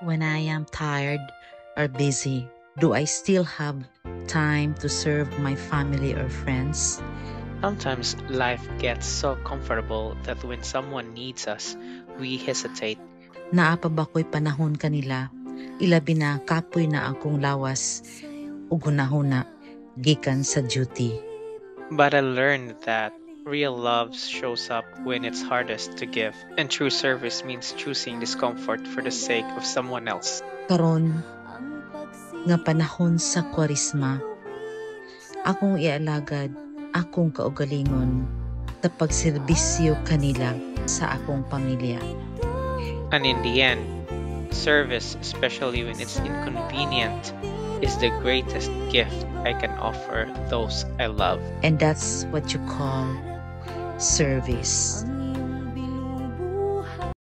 When I am tired or busy, do I still have time to serve my family or friends? Sometimes life gets so comfortable that when someone needs us, we hesitate. Naa pa ba ko'y panahon kanila, ilabi na kapoy na akong lawas ug hunahuna gikan sa duty. But I learned that real love shows up when it's hardest to give, and true service means choosing discomfort for the sake of someone else. Karon nga panahon sa Kwaresma, akong ialagad akong kaugalingon sa pagserbisyo kanila sa akong pamilya. And in the end, service, especially when it's inconvenient, is the greatest gift I can offer those I love. And that's what you call service.